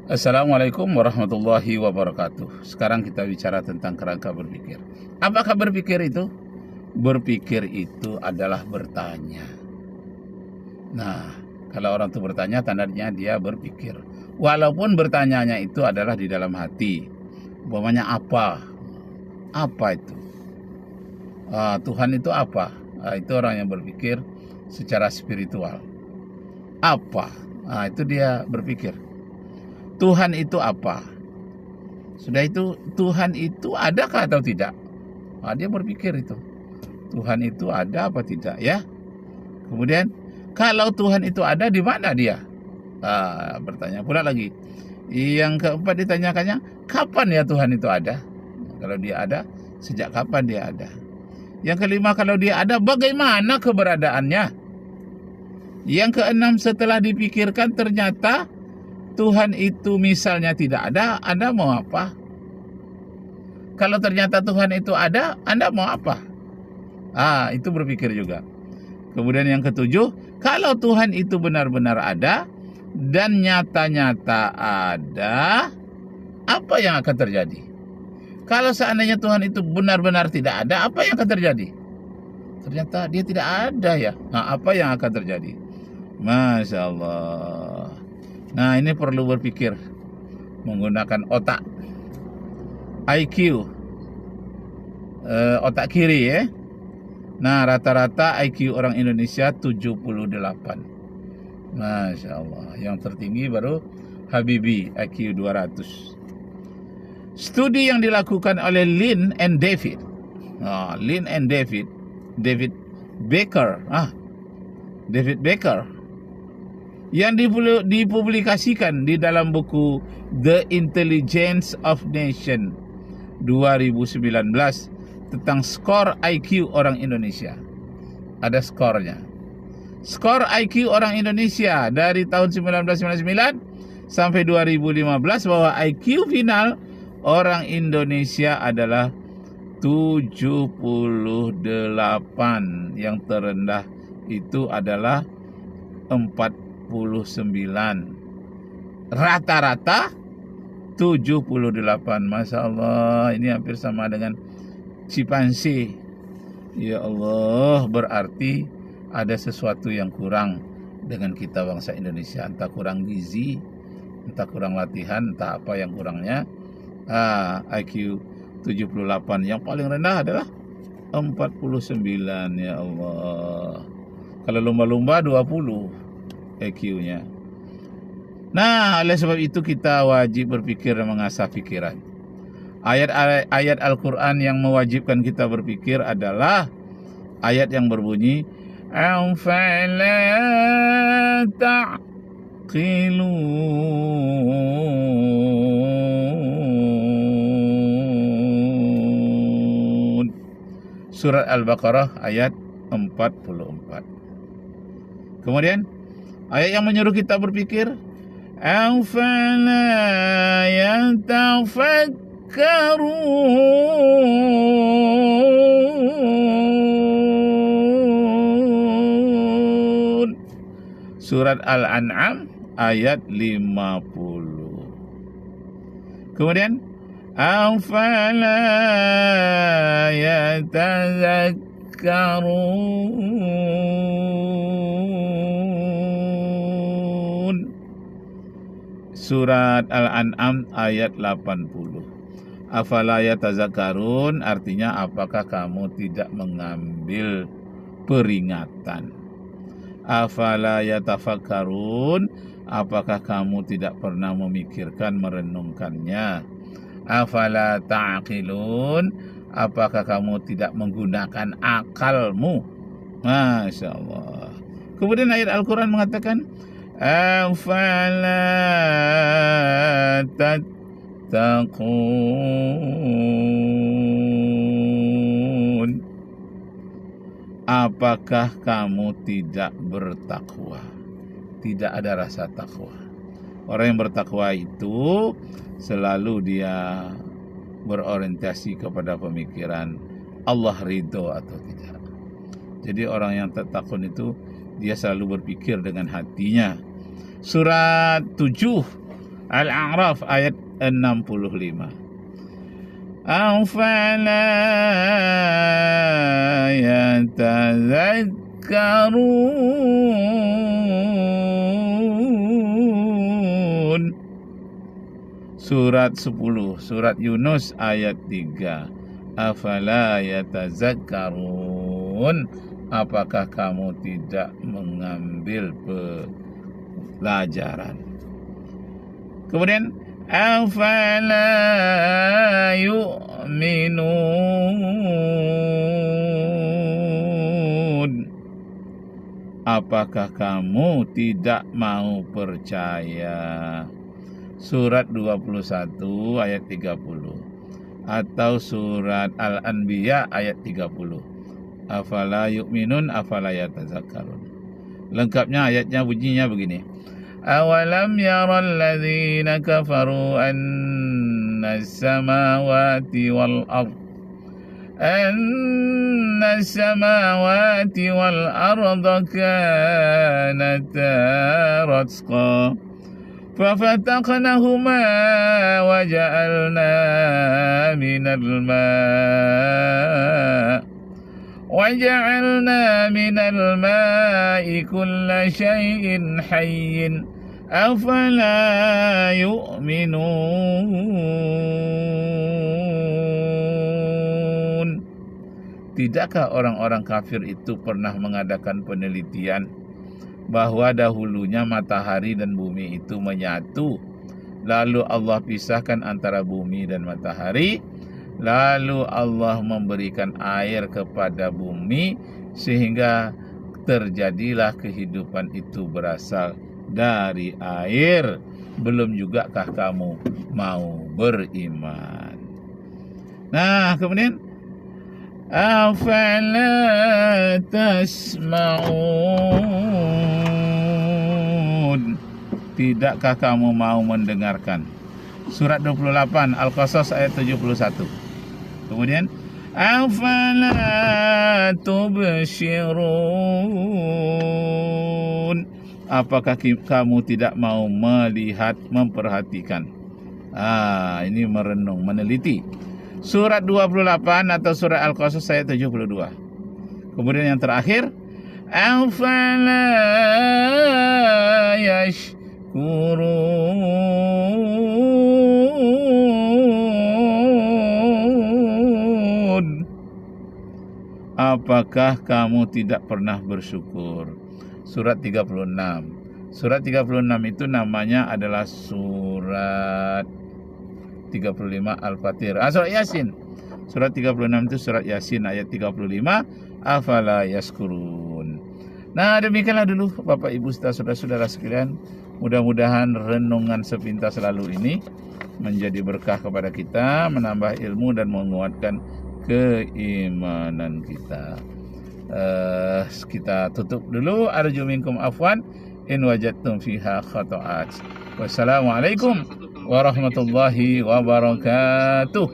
Assalamualaikum warahmatullahi wabarakatuh. Sekarang kita bicara tentang kerangka berpikir. Apakah berpikir itu? Berpikir itu adalah bertanya. Nah, kalau orang itu bertanya, tandanya dia berpikir. Walaupun bertanyanya itu adalah di dalam hati. Umpamanya apa? Apa itu? Tuhan itu apa? Itu orang yang berpikir secara spiritual. Apa? Itu dia berpikir. Tuhan itu apa? Sudah itu, Tuhan itu adakah atau tidak? Dia berpikir itu. Tuhan itu ada apa tidak ya? Kemudian, kalau Tuhan itu ada, di mana dia? Bertanya pula lagi. Yang keempat ditanyakannya, kapan ya Tuhan itu ada? Kalau dia ada, sejak kapan dia ada? Yang kelima, kalau dia ada, bagaimana keberadaannya? Yang keenam, setelah dipikirkan ternyata Tuhan itu misalnya tidak ada, Anda mau apa? Kalau ternyata Tuhan itu ada, Anda mau apa? Itu berpikir juga. Kemudian yang ketujuh, kalau Tuhan itu benar-benar ada dan nyata-nyata ada, apa yang akan terjadi? Kalau seandainya Tuhan itu benar-benar tidak ada, apa yang akan terjadi? Ternyata dia tidak ada ya. Apa yang akan terjadi? Masya Allah. Nah, ini perlu berpikir menggunakan otak IQ, otak kiri ya. Nah, rata-rata IQ orang Indonesia 78. Masya Allah. Yang tertinggi baru Habibie, IQ 200. Studi yang dilakukan oleh Lynn and David. Lynn and David Baker. David Baker. Yang dipublikasikan di dalam buku The Intelligence of Nation 2019 tentang skor IQ orang Indonesia. Ada skornya. Skor IQ orang Indonesia dari tahun 1999 sampai 2015 bahwa IQ final orang Indonesia adalah 78. Yang terendah itu adalah 49. Rata-rata 78. Masya Allah, ini hampir sama dengan cimpanse. Ya Allah, berarti ada sesuatu yang kurang dengan kita bangsa Indonesia. Entah kurang gizi, entah kurang latihan, entah apa yang kurangnya. IQ 78. Yang paling rendah adalah 49. Ya Allah. Kalau lumba-lumba 20 EQ-nya. Nah, oleh sebab itu kita wajib berpikir dan mengasah pikiran. Ayat Al-Quran yang mewajibkan kita berpikir adalah ayat yang berbunyi afala ta'qilun. Surat Al-Baqarah ayat 44. Kemudian ayat yang menyuruh kita berpikir, afala yatafakkarun. Surat Al-An'am ayat 50. Kemudian afala yatazakkarun. Surat Al-An'am ayat 80. Afala yatazakkarun artinya apakah kamu tidak mengambil peringatan? Afala yatafakkarun, apakah kamu tidak pernah memikirkan, merenungkannya? Afala ta'qilun, apakah kamu tidak menggunakan akalmu? Masya Allah. Kemudian ayat Al-Quran mengatakan afala tattaqun, apakah kamu tidak bertakwa? Tidak ada rasa takwa. Orang yang bertakwa itu selalu dia berorientasi kepada pemikiran Allah ridho atau tidak. Jadi orang yang takun itu dia selalu berpikir dengan hatinya. Surat 7 Al-A'raf ayat 65. Afala yatadzakkarun. Surat 10, surat Yunus ayat 3. Afala yatadzakkarun. Apakah kamu tidak mengambil pelajaran? Kemudian afala yu'minun. Apakah kamu tidak mau percaya? Surat 21 ayat 30 atau surat Al-Anbiya ayat 30. Afala yu'minun afala yatazakkarun. Lengkapnya ayatnya bunyinya begini. Awalam yaral ladzina kafaru anna as-samawati wal ard arda kanata ratqa ففتقناهما وجعلنا من الماء كل شيء حي أفلا يؤمنون. Tidakkah orang-orang kafir itu pernah mengadakan penelitian bahwa dahulunya matahari dan bumi itu menyatu, lalu Allah pisahkan antara bumi dan matahari, lalu Allah memberikan air kepada bumi sehingga terjadilah kehidupan itu berasal dari air. Belum juga kah kamu mau beriman? Nah, kemudian afala tasma'un. Tidakkah kamu mau mendengarkan? Surat 28 Al-Qasas ayat 71. Kemudian afala tubsirun. Apakah kamu tidak mau melihat, memperhatikan? Ini merenung, meneliti. Surat 28 atau surat Al-Qasas ayat 72. Kemudian yang terakhir, afala yashkurun. Apakah kamu tidak pernah bersyukur? Surat 36. Surat 36 itu namanya adalah surat 35 Al-Fatir. Surat Yasin. Surat 36 itu surat Yasin ayat 35. Afala yaskurun. Nah, demikianlah dulu Bapak Ibu saudara-saudara sekalian. Mudah-mudahan renungan sepintas lalu ini menjadi berkah kepada kita, menambah ilmu dan menguatkan keimanan kita. Kita tutup dulu. Arju minkum afwan in wajadtum fiha khata'at. Wassalamualaikum warahmatullahi wabarakatuh.